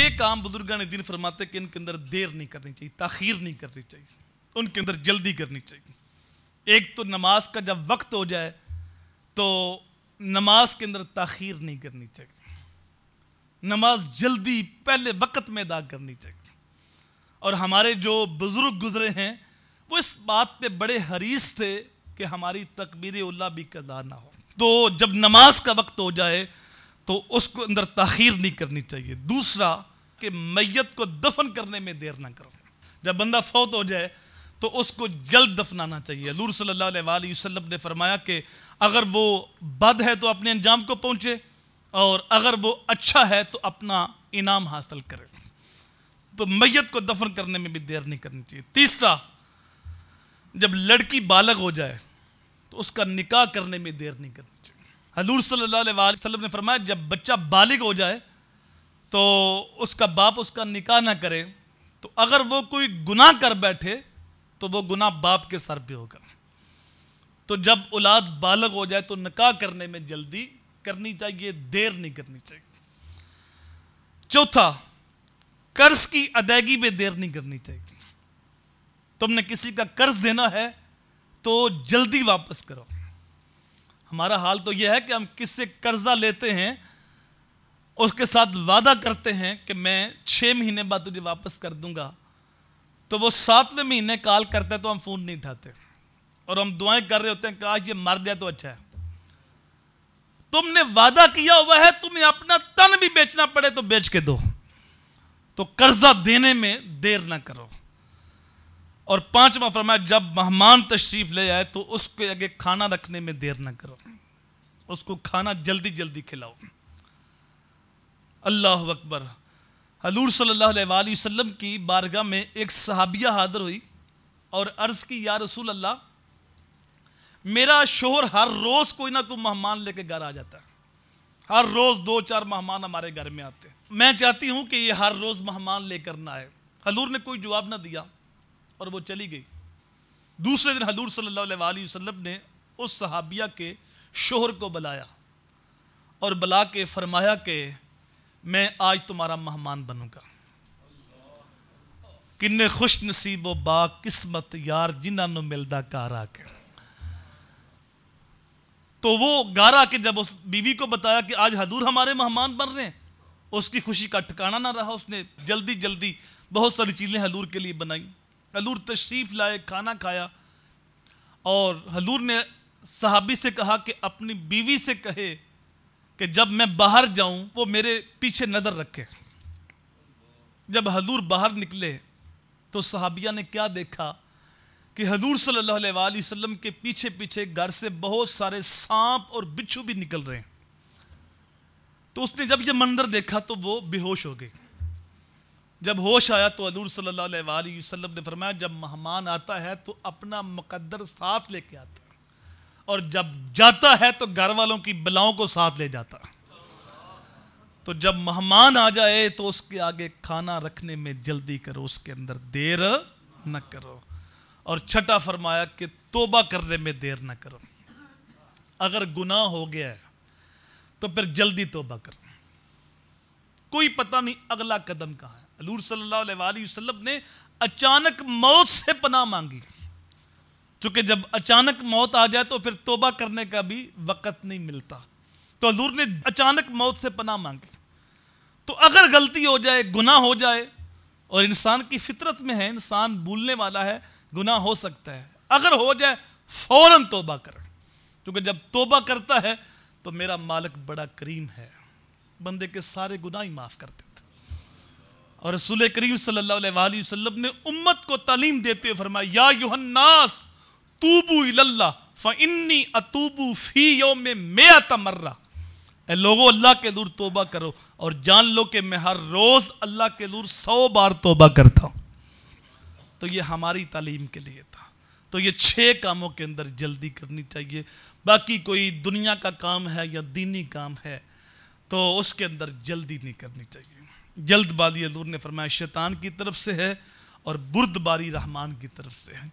چھ کام بزرگان دین فرماتے کہ ان کے اندر دیر نہیں کرنی چاہیے، تاخیر نہیں کرنی چاہیے، ان کے اندر جلدی کرنی چاہیے۔ ایک تو نماز کا جب وقت ہو جائے تو نماز کے اندر تاخیر نہیں کرنی چاہیے، نماز جلدی پہلے وقت میں ادا کرنی چاہیے۔ اور ہمارے جو بزرگ گزرے ہیں وہ اس بات پہ بڑے حریص تھے کہ ہماری تکبیر اولیٰ بھی قضا نہ ہو۔ تو جب نماز کا وقت ہو جائے تو اس کو اندر تاخیر نہیں کرنی چاہیے۔ دوسرا کہ میت کو دفن کرنے میں دیر نہ کرو۔ جب بندہ فوت ہو جائے تو اس کو جلد دفنانا چاہیے۔ حضور صلی اللہ علیہ وسلم نے فرمایا کہ اگر وہ بد ہے تو اپنے انجام کو پہنچے، اور اگر وہ اچھا ہے تو اپنا انعام حاصل کرے۔ تو میت کو دفن کرنے میں بھی دیر نہیں کرنی چاہیے۔ تیسرا، جب لڑکی بالغ ہو جائے تو اس کا نکاح کرنے میں دیر نہیں کرنی چاہیے۔ حضور صلی اللہ علیہ وسلم نے فرمایا جب بچہ بالغ ہو جائے تو اس کا باپ اس کا نکاح نہ کرے، تو اگر وہ کوئی گناہ کر بیٹھے تو وہ گناہ باپ کے سر پہ ہوگا۔ تو جب اولاد بالغ ہو جائے تو نکاح کرنے میں جلدی کرنی چاہیے، دیر نہیں کرنی چاہیے۔ چوتھا، قرض کی ادائیگی میں دیر نہیں کرنی چاہیے۔ تم نے کسی کا قرض دینا ہے تو جلدی واپس کرو۔ ہمارا حال تو یہ ہے کہ ہم کس سے قرضہ لیتے ہیں، اس کے ساتھ وعدہ کرتے ہیں کہ میں 6 مہینے بعد تجھے واپس کر دوں گا، تو وہ 7ویں مہینے کال کرتا ہے تو ہم فون نہیں اٹھاتے، اور ہم دعائیں کر رہے ہوتے ہیں کہ آج یہ مر جائے تو اچھا ہے۔ تم نے وعدہ کیا ہوا ہے، تمہیں اپنا تن بھی بیچنا پڑے تو بیچ کے دو۔ تو قرضہ دینے میں دیر نہ کرو۔ اور 5واں فرمایا جب مہمان تشریف لے آئے تو اس کے آگے کھانا رکھنے میں دیر نہ کرو، اس کو کھانا جلدی جلدی کھلاؤ۔ اللہ اکبر۔ حضور صلی اللہ علیہ وآلہ وسلم کی بارگاہ میں ایک صحابیہ حاضر ہوئی اور عرض کی یا رسول اللہ، میرا شوہر ہر روز کوئی نہ کوئی مہمان لے کے گھر آ جاتا ہے، ہر روز 2-4 مہمان ہمارے گھر میں آتے ہیں، میں چاہتی ہوں کہ یہ ہر روز مہمان لے کر نہ آئے۔ حضور نے کوئی جواب نہ دیا اور وہ چلی گئی۔ دوسرے دن حضور صلی اللہ علیہ وآلہ وسلم نے اس صحابیہ کے شوہر کو بلایا اور بلا کے فرمایا کہ میں آج تمہارا مہمان بنوں گا۔ کنے خوش نصیب و با قسمت یار جنہاں نو ملدا گھر آ کے۔ تو وہ گھر آ کے جب اس بیوی کو بتایا کہ آج حضور ہمارے مہمان بن رہے ہیں، اس کی خوشی کا ٹھکانہ نہ رہا۔ اس نے جلدی جلدی بہت ساری چیزیں حضور کے لیے بنائی۔ حضور تشریف لائے، کھانا کھایا، اور حضور نے صحابی سے کہا کہ اپنی بیوی سے کہے کہ جب میں باہر جاؤں وہ میرے پیچھے نظر رکھے۔ جب حضور باہر نکلے تو صحابیہ نے کیا دیکھا کہ حضور صلی اللہ علیہ وآلہ وسلم کے پیچھے پیچھے گھر سے بہت سارے سانپ اور بچھو بھی نکل رہے ہیں۔ تو اس نے جب یہ منظر دیکھا تو وہ بے ہوش ہو گئی۔ جب ہوش آیا تو حضور صلی اللہ علیہ وآلہ وسلم نے فرمایا جب مہمان آتا ہے تو اپنا مقدر ساتھ لے کے آتا ہے، اور جب جاتا ہے تو گھر والوں کی بلاؤں کو ساتھ لے جاتا ہے۔ تو جب مہمان آ جائے تو اس کے آگے کھانا رکھنے میں جلدی کرو، اس کے اندر دیر نہ کرو۔ اور چھٹا فرمایا کہ توبہ کرنے میں دیر نہ کرو۔ اگر گناہ ہو گیا ہے تو پھر جلدی توبہ کرو، کوئی پتہ نہیں اگلا قدم کہاں ہے۔ حضور صلی اللہ علیہ وآلہ وسلم نے اچانک موت سے پناہ مانگی، چونکہ جب اچانک موت آ جائے تو پھر توبہ کرنے کا بھی وقت نہیں ملتا، تو حضور نے اچانک موت سے پناہ مانگی۔ تو اگر غلطی ہو جائے، گناہ ہو جائے، اور انسان کی فطرت میں ہے، انسان بھولنے والا ہے، گناہ ہو سکتا ہے، اگر ہو جائے فوراً توبہ کرے، کیونکہ جب توبہ کرتا ہے تو میرا مالک بڑا کریم ہے، بندے کے سارے گناہ ہی معاف کر دیتا۔ اور رسول کریم صلی اللہ علیہ وآلہ وسلم نے امت کو تعلیم دیتے ہوئے فرمایا یا ایھا الناس توبوا الی اللہ فانی اتوب فی یوم 100 مرہ، اے لوگو اللہ کے حضور توبہ کرو، اور جان لو کہ میں ہر روز اللہ کے حضور 100 بار توبہ کرتا ہوں۔ تو یہ ہماری تعلیم کے لیے تھا۔ تو یہ 6 کاموں کے اندر جلدی کرنی چاہیے۔ باقی کوئی دنیا کا کام ہے یا دینی کام ہے تو اس کے اندر جلدی نہیں کرنی چاہیے۔ جلد بازی حضور نے فرمایا شیطان کی طرف سے ہے اور برد باری رحمان کی طرف سے ہے۔